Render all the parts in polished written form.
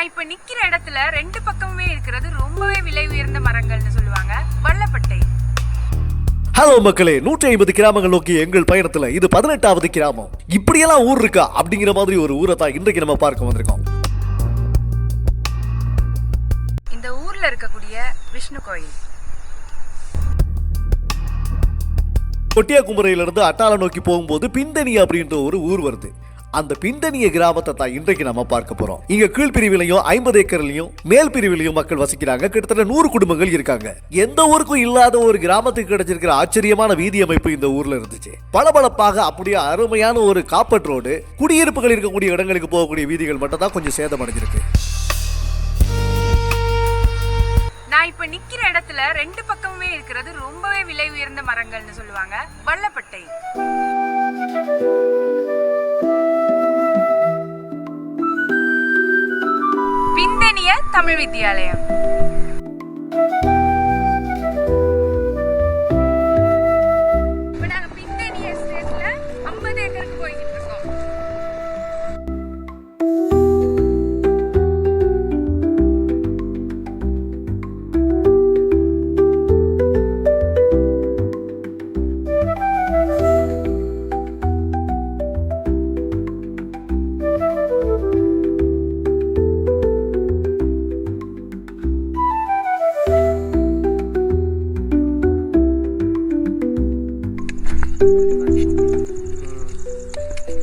நான் இப்ப நிக்கிற இடத்துல ரெண்டு பக்கமுமே இருக்கிறது ரொம்பவே விலை உயர்ந்த மரங்கள்னு சொல்லுவாங்க. வல்லப்பட்டை. ஹலோ மக்களே, 150 கிராமங்கள் நோக்கி எங்கள் பயணத்துல இது 18வது கிராமம். இப்படியெல்லாம் ஊர் இருக்கா அப்படிங்கிற மாதிரி ஒரு ஊரை தான் இன்றைக்கு நம்ம பார்க்க வந்திருக்கோம். இந்த ஊர்ல இருக்கக்கூடிய விஷ்ணு கோயில். கொட்டியாகுமரையிலிருந்து அட்டாள நோக்கி போகும்போது பிந்தனி அப்படின்ற ஒரு ஊர் வருது. அந்த பிந்தனிய கிராமத்தை தான் இன்றைக்கு நம்ம பார்க்க போறோம். இங்க கீழ்பிரிவிலையும் 50 ஏக்கர்லயும் மேல் பிரிவிலையும் மக்கள் வசிக்கிறாங்க. கிட்டத்தட்ட 100 குடும்பங்கள் இருக்காங்க. எந்த ஊருக்கும் இல்லாத ஒரு கிராமத்துக்கு கிடைச்சிருக்கிற ஆச்சரியமான வீதி அமைப்பு இந்த ஊர்ல இருந்துச்சு. பளபளப்பாக அப்படியே அருமையான ஒரு காப்பட் ரோடு, குடியிருப்புகள் இருக்கக்கூடிய இடங்களுக்கு போகக்கூடிய வீதிகள் மட்டும் தான் கொஞ்சம் சேதம் அடைஞ்சிருக்கு. நான் இப்ப நிக்கிற இடத்துல ரெண்டு பக்கமுமே இருக்கிறது ரொம்பவே விலை உயர்ந்த மரங்கள்னு சொல்லுவாங்க. வல்லப்பட்டை. பிந்தனிய தமிழ் வித்யாலயம். இப்ப நாங்க பிந்தனிய ஸ்டேட்ல 50 ஏக்கருக்கு போய்கிட்டு இருக்கோம்.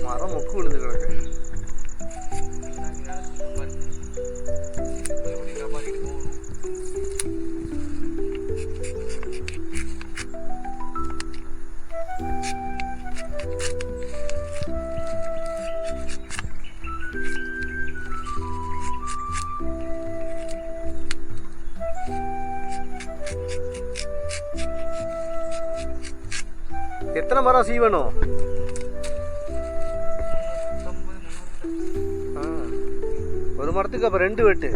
மரம் மொக்கு விழுந்து கிடக்கு. எத்தனை மரம் சீவனும்? ஒரு மரத்துக்கு அப்ப 2 வெட்டு.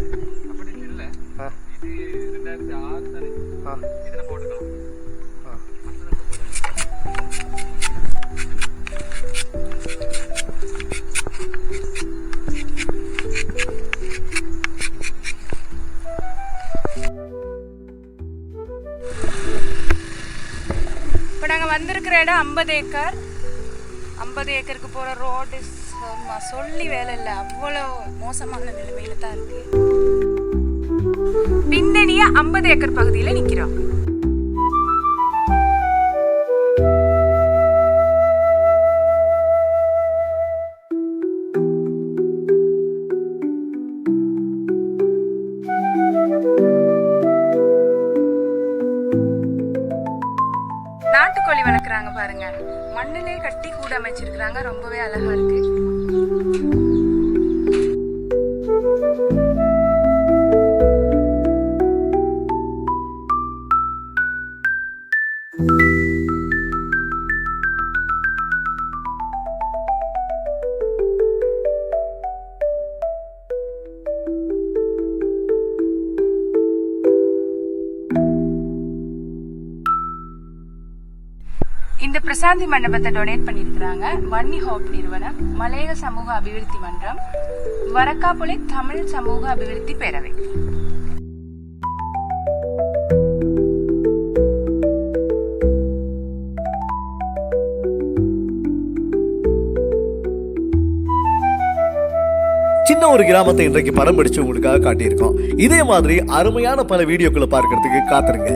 இப்ப நாங்க வந்திருக்கிற இடம் 50 ஏக்கர். 50 ஏக்கருக்கு போற ரோடு சொல்லி வேலை இல்லை, அவ்வளவு மோசமான நிலைமையில தான் இருக்கு. பிந்தனிய 50 ஏக்கர் பகுதியில நிக்கிறோம். நாட்டுக்கோழி வளர்க்குறாங்க பாருங்க. மண்ணிலே கட்டி கூட அமைச்சிருக்கிறாங்க. ரொம்பவே அழகா இருக்கு. இந்த பிரசாந்தி மண்டபத்தை டொனேட் பண்ணியிருக்கிறாங்க வன்னி ஹோப் நிறுவனம், மலையக சமூக அபிவிருத்தி மன்றம், வரக்காப்புளை தமிழ் சமூக அபிவிருத்தி பேரவை. சின்ன ஒரு கிராமத்தை இன்றைக்கு படம் பிடிச்சு உங்களுக்காக காட்டியிருக்கோம். இதே மாதிரி அருமையான பல வீடியோக்களை பார்க்கறதுக்கு காத்துருங்க.